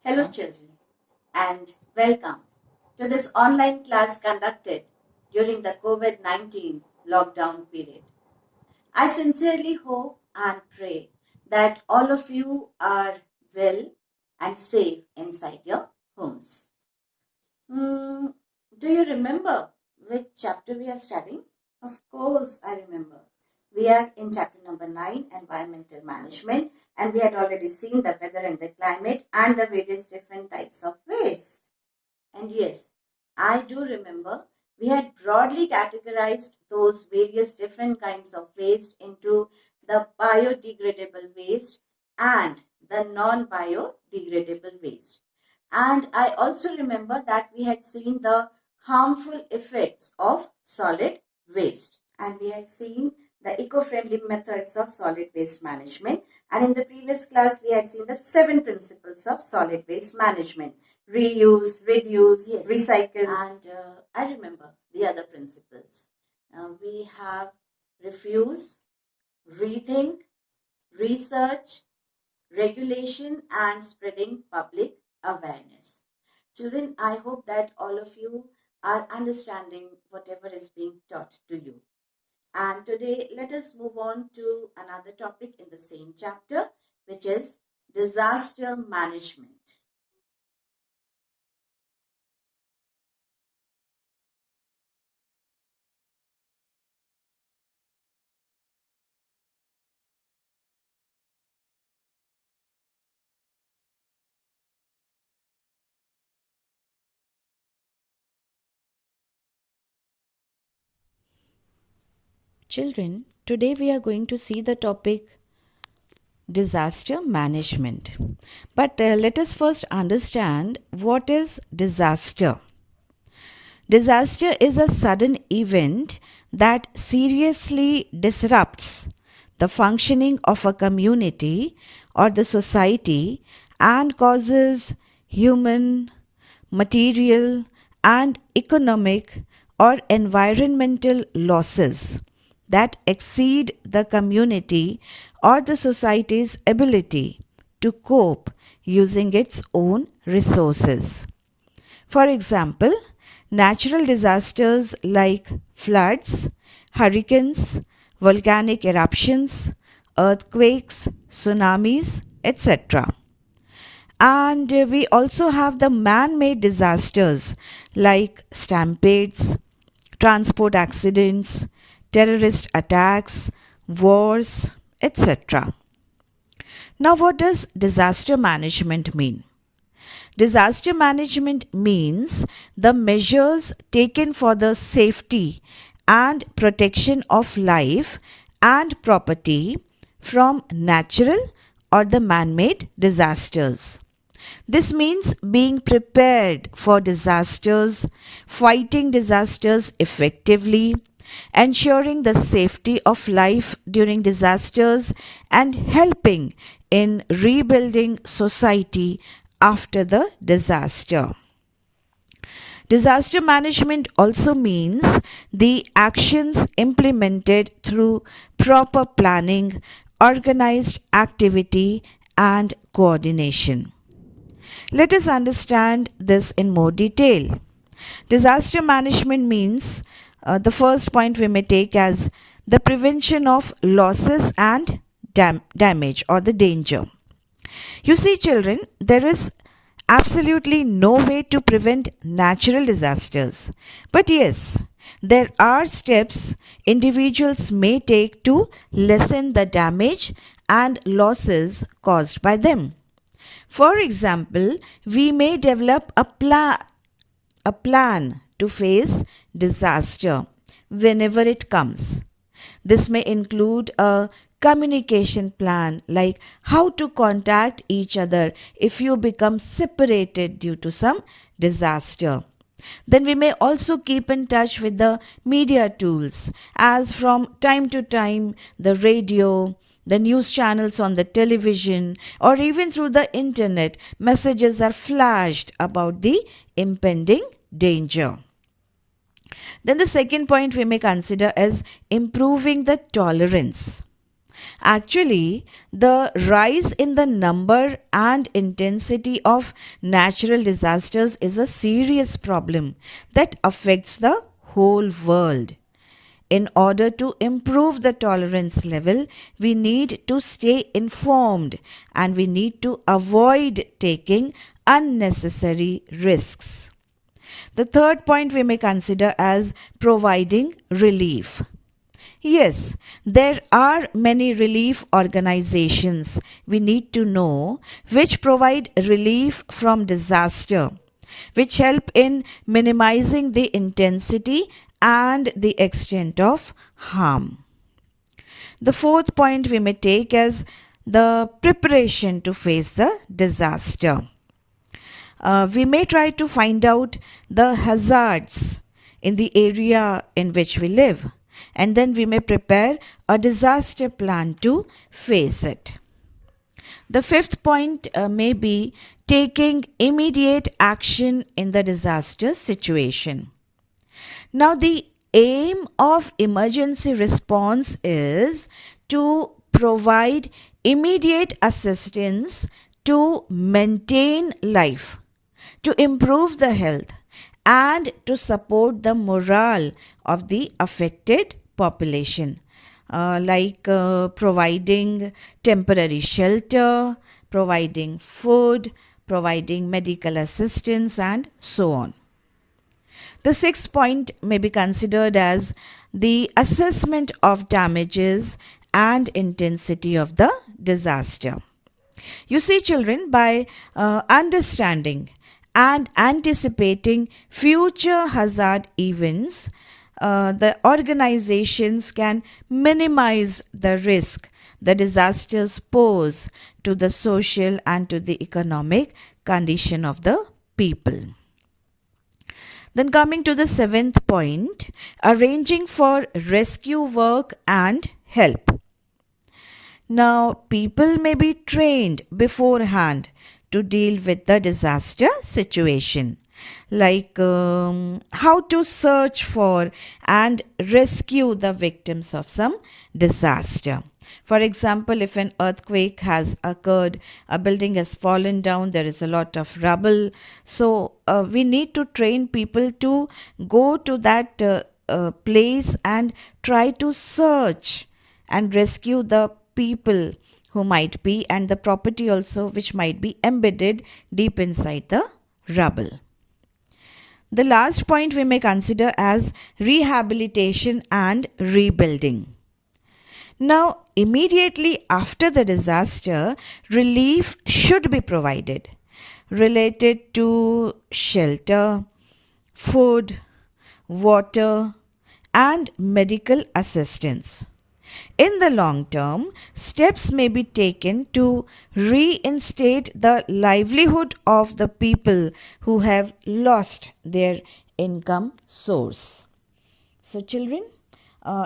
Hello, children, and welcome to this online class conducted during the COVID 19 lockdown period. I sincerely hope and pray that all of you are well and safe inside your homes. Hmm, do you remember which chapter we are studying? Of course, I remember. We are in chapter number 9, Environmental Management, and we had already seen the weather and the climate and the various different types of waste. And yes, I do remember we had broadly categorized those various different kinds of waste into the biodegradable waste and the non biodegradable waste. And I also remember that we had seen the harmful effects of solid waste. And we had seen the eco-friendly methods of solid waste management. And in the previous class, we had seen the 7 principles of solid waste management: reuse, reduce, yes, recycle. And I remember the other principles. We have refuse, rethink, research, regulation, and spreading public awareness. Children, I hope that all of you are understanding whatever is being taught to you. And today, let us move on to another topic in the same chapter, which is disaster management. Children, today we are going to see the topic disaster management. But let us first understand what is disaster. Disaster is a sudden event that seriously disrupts the functioning of a community or the society and causes human, material, and economic or environmental losses that exceed the community or the society's ability to cope using its own resources. For example, natural disasters like floods, hurricanes, volcanic eruptions, earthquakes, tsunamis, etc. And we also have the man made disasters like stampedes, transport accidents, terrorist attacks, wars, etc. Now, what does disaster management mean? Disaster management means the measures taken for the safety and protection of life and property from natural or the man made disasters. This means being prepared for disasters, fighting disasters effectively, ensuring the safety of life during disasters, and helping in rebuilding society after the disaster. Disaster management also means the actions implemented through proper planning, organized activity, and coordination. Let us understand this in more detail. Disaster management means the first point we may take as the prevention of losses and damage or the danger. You see, children, there is absolutely no way to prevent natural disasters. But yes, there are steps individuals may take to lessen the damage and losses caused by them. For example, we may develop a plan to face disaster whenever it comes. This may include a communication plan like how to contact each other if you become separated due to some disaster. Then we may also keep in touch with the media tools, as from time to time the radio, the news channels on the television, or even through the internet, messages are flashed about the impending danger. Then the second point we may consider is improving the tolerance. Actually, the rise in the number and intensity of natural disasters is a serious problem that affects the whole world. In order to improve the tolerance level, we need to stay informed and we need to avoid taking unnecessary risks. The third point we may consider as providing relief. Yes, there are many relief organizations we need to know which provide relief from disaster, which help in minimizing the intensity and the extent of harm. The fourth point we may take as the preparation to face the disaster. We may try to find out the hazards in the area in which we live, and then we may prepare a disaster plan to face it. The fifth point may be taking immediate action in the disaster situation. Now, the aim of emergency response is to provide immediate assistance to maintain life, to improve the health, and to support the morale of the affected population, like providing temporary shelter, providing food, providing medical assistance, and so on. The sixth point may be considered as the assessment of damages and intensity of the disaster. You see, children, by understanding and anticipating future hazard events, the organizations can minimize the risk the disasters pose to the social and to the economic condition of the people. Then, coming to the seventh point, arranging for rescue work and help. Now, people may be trained beforehand to deal with the disaster situation, like how to search for and rescue the victims of some disaster. For example, if an earthquake has occurred, a building has fallen down, there is a lot of rubble. So, we need to train people to go to that place and try to search and rescue the people who might be, and the property also which might be embedded deep inside the rubble. The last point we may consider as rehabilitation and rebuilding. Now, immediately after the disaster, relief should be provided related to shelter, food, water, and medical assistance. In the long term, steps may be taken to reinstate the livelihood of the people who have lost their income source. So, children,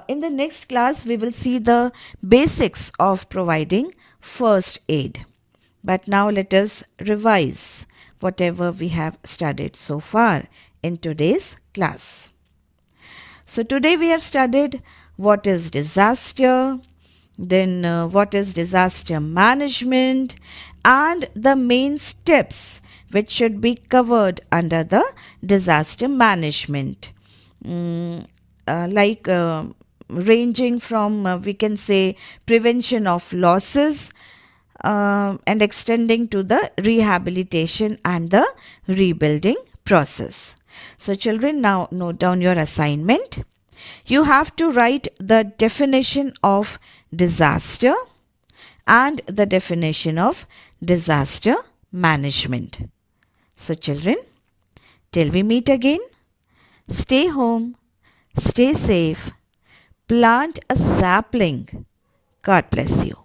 in the next class, we will see the basics of providing first aid. But now let us revise whatever we have studied so far in today's class. So, today we have studied what is disaster, then what is disaster management, and the main steps which should be covered under the disaster management. Ranging from, we can say, prevention of losses and extending to the rehabilitation and the rebuilding process. So, children, now note down your assignment. You have to write the definition of disaster and the definition of disaster management. So, children, till we meet again, stay home, stay safe, plant a sapling. God bless you.